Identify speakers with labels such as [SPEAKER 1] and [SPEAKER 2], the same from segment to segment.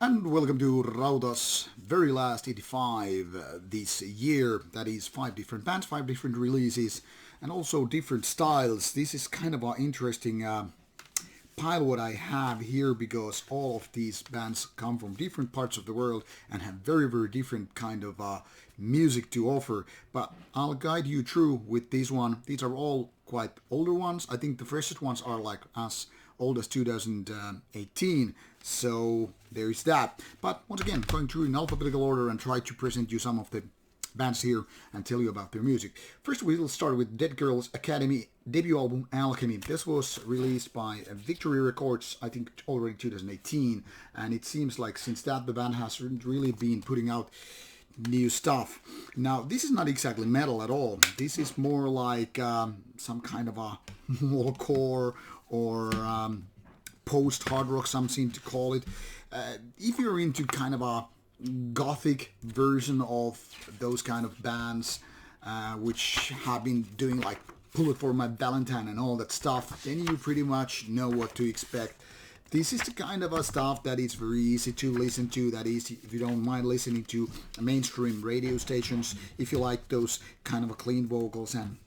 [SPEAKER 1] And welcome to Rauta's very last 85 this year. That is 5 different bands, 5 different releases, and also different styles. This is kind of an interesting pile what I have here because all of these bands come from different parts of the world and have very different kind of music to offer. But I'll guide you through with this one. These are all quite older ones. I think the freshest ones are like as old as 2018. So there is that. But once again, going through in alphabetical order and try to present you some of the bands here and tell you about their music. First, we'll start with Dead Girls Academy debut album Alchemy. This was released by Victory Records, I think already 2018, and it seems like since that the band has really been putting out new stuff. Now, this is not exactly metal at all. This is more like some kind of a metalcore or post hard rock, some seem to call it. If you're into kind of a gothic version of those kind of bands, which have been doing like Pull It For My Valentine and all that stuff, then you pretty much know what to expect. This is the kind of a stuff that is very easy to listen to, that is, if you don't mind listening to mainstream radio stations, if you like those kind of a clean vocals and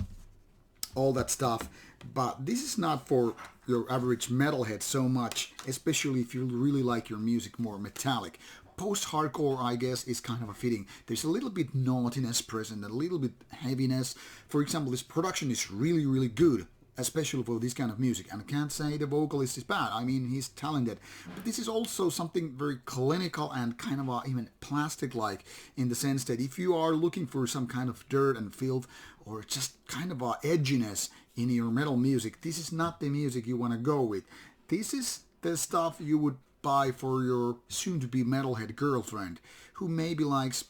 [SPEAKER 1] all that stuff. But this is not for your average metalhead so much, especially if you really like your music more metallic. Post-hardcore, I guess, is kind of a fitting. There's a little bit naughtiness present, a little bit heaviness. For example, this production is really good, especially for this kind of music. And I can't say the vocalist is bad. I mean, he's talented. But this is also something very clinical and kind of even plastic-like, in the sense that if you are looking for some kind of dirt and filth or just kind of edginess in your metal music, this is not the music you want to go with. This is the stuff you would buy for your soon-to-be metalhead girlfriend who maybe likes,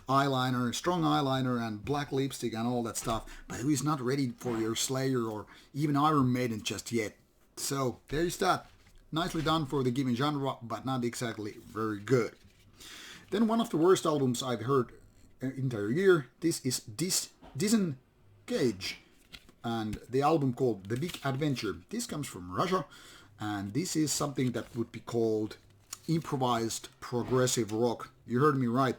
[SPEAKER 1] eyeliner, strong eyeliner and black lipstick and all that stuff, but who is not ready for your Slayer or even Iron Maiden just yet. So there's that. Nicely done for the given genre, but not exactly very good. Then one of the worst albums I've heard entire year. This is Disin Gage, and the album called The Big Adventure. This comes from Russia, and this is something that would be called improvised progressive rock. You heard me right.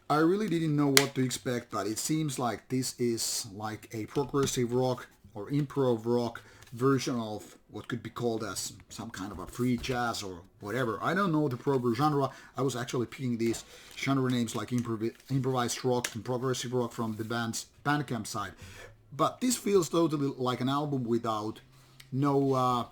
[SPEAKER 1] I really didn't know what to expect, but it seems like this is like a progressive rock or improv rock version of what could be called as some kind of a free jazz or whatever. I don't know the proper genre. I was actually picking these genre names like improvised rock and progressive rock from the band's Bandcamp side. But this feels totally like an album without no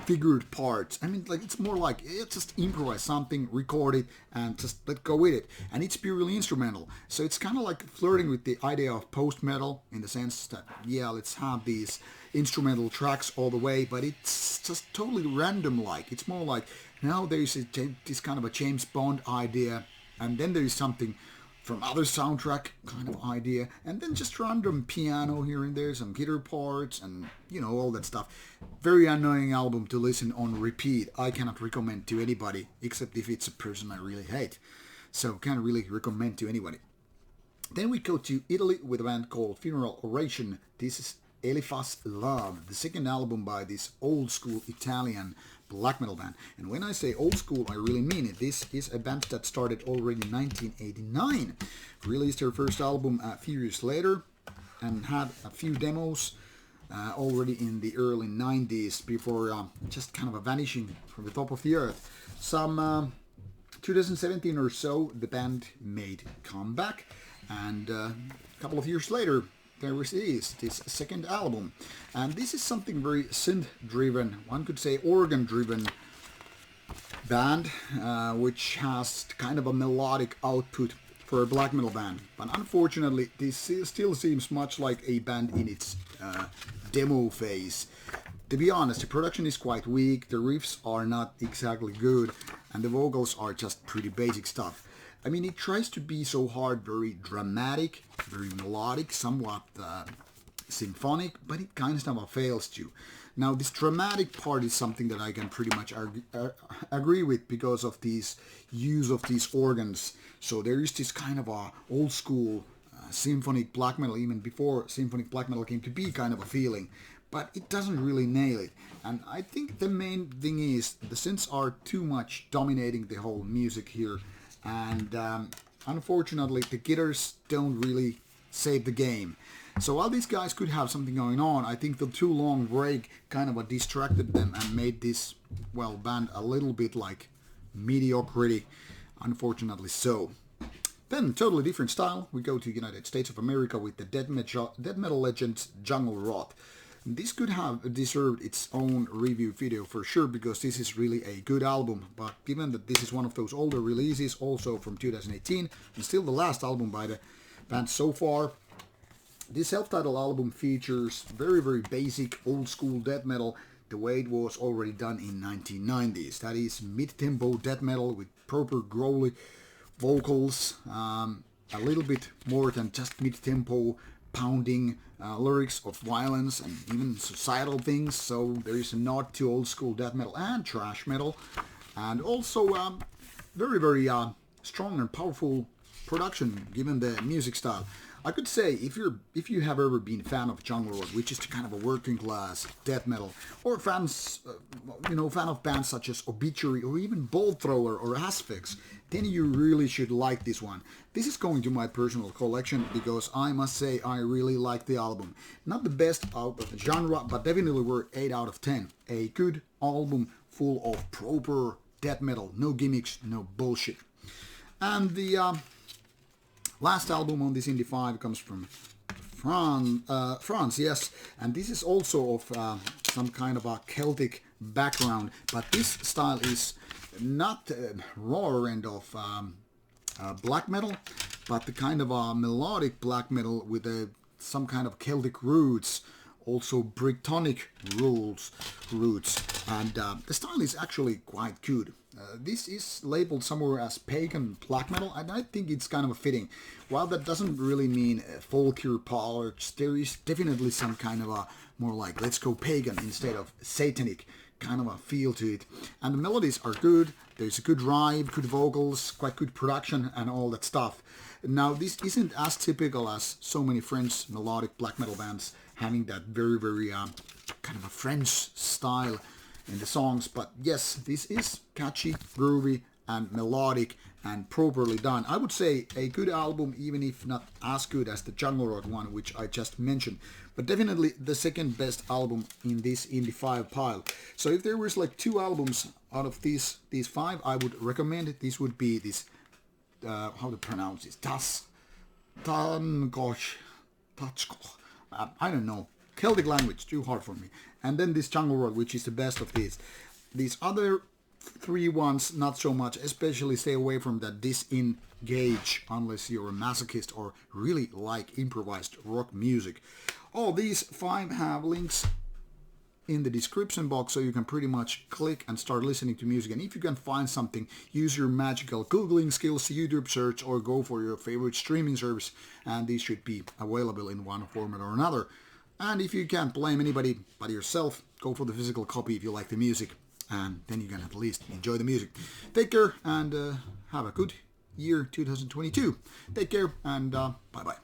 [SPEAKER 1] figured parts. I mean, like, it's more like just improvise something, record it, and just let go with it. And it's purely instrumental. So it's kind of like flirting with the idea of post-metal in the sense that, yeah, let's have these instrumental tracks all the way, but it's just totally random-like. It's more like, now there's this kind of a James Bond idea, and then there's something from other soundtrack kind of idea, and then just random piano here and there, some guitar parts, and all that stuff. Very annoying album to listen on repeat. I cannot recommend to anybody, except if it's a person I really hate. So can't really recommend to anybody. Then we go to Italy with a band called Funeral Oration. This is Eliphas Love, the second album by this old school Italian black metal band. And when I say old school, I really mean it. This is a band that started already in 1989. Released their first album a few years later and had a few demos already in the early 90s before just kind of vanishing from the top of the earth. Some 2017 or so, the band made comeback, and a couple of years later, there is this second album, and this is something very synth-driven, one could say organ-driven band, which has kind of a melodic output for a black metal band. But unfortunately, this still seems much like a band in its demo phase. To be honest, the production is quite weak, the riffs are not exactly good, and the vocals are just pretty basic stuff. I mean, it tries to be so hard, very dramatic, very melodic, somewhat symphonic, but it kind of fails to. Now, this dramatic part is something that I can pretty much agree with because of these use of these organs. So there is this kind of a old school symphonic black metal, even before symphonic black metal came to be, kind of a feeling. but it doesn't really nail it. And I think the main thing is the synths are too much dominating the whole music here, and unfortunately the guitars don't really save the game. So while these guys could have something going on, I think the too long break kind of distracted them and made this, well, band a little bit like mediocrity, unfortunately so. Then, totally different style, we go to United States of America with the death metal legends Jungle Rot. This could have deserved its own review video for sure, because this is really a good album, but given that this is one of those older releases, also from 2018, and still the last album by the band so far, this self-titled album features very, very basic old-school death metal, the way it was already done in 1990s. That is mid-tempo death metal with proper growly vocals, a little bit more than just mid-tempo pounding lyrics of violence and even societal things. So there is a nod to old-school death metal and thrash metal, and also very, very strong and powerful production given the music style. I could say if you have ever been a fan of Jungle Rot, which is kind of a working class death metal, or fan of bands such as Obituary or even Bolt Thrower or Asphyx, then you really should like this one. This is going to my personal collection because I must say I really like the album. Not the best out of the genre, but definitely worth 8 out of 10. A good album full of proper death metal, no gimmicks, no bullshit. And the last album on this Indie 5 comes from France, yes, and this is also of some kind of a Celtic background, but this style is not raw end of black metal, but the kind of a melodic black metal with some kind of Celtic roots, also Brittonic roots, and the style is actually quite good. This is labeled somewhere as pagan black metal, and I think it's kind of fitting. While that doesn't really mean folkier parts, there is definitely some kind of a more like let's go pagan instead of satanic kind of a feel to it. And the melodies are good, there's a good drive, good vocals, quite good production and all that stuff. Now this isn't as typical as so many French melodic black metal bands having that very, very kind of a French style in the songs, but yes, this is catchy, groovy and melodic and properly done. I would say a good album, even if not as good as the Jungle Rot one, which I just mentioned, but definitely the second best album in this Indie 5 pile. So if there was like 2 albums out of these 5 I would recommend, this would be this how to pronounce this, Disin Gage, I don't know, Celtic language, too hard for me. And then this Jungle Rot, which is the best of these. These other 3 ones, not so much, especially stay away from that Disin Gage, unless you're a masochist or really like improvised rock music. All these 5 have links in the description box, so you can pretty much click and start listening to music. And if you can find something, use your magical Googling skills, YouTube search, or go for your favorite streaming service, and these should be available in one format or another. And if you can't blame anybody but yourself, go for the physical copy if you like the music, and then you can at least enjoy the music. Take care and have a good year 2022. Take care and bye-bye.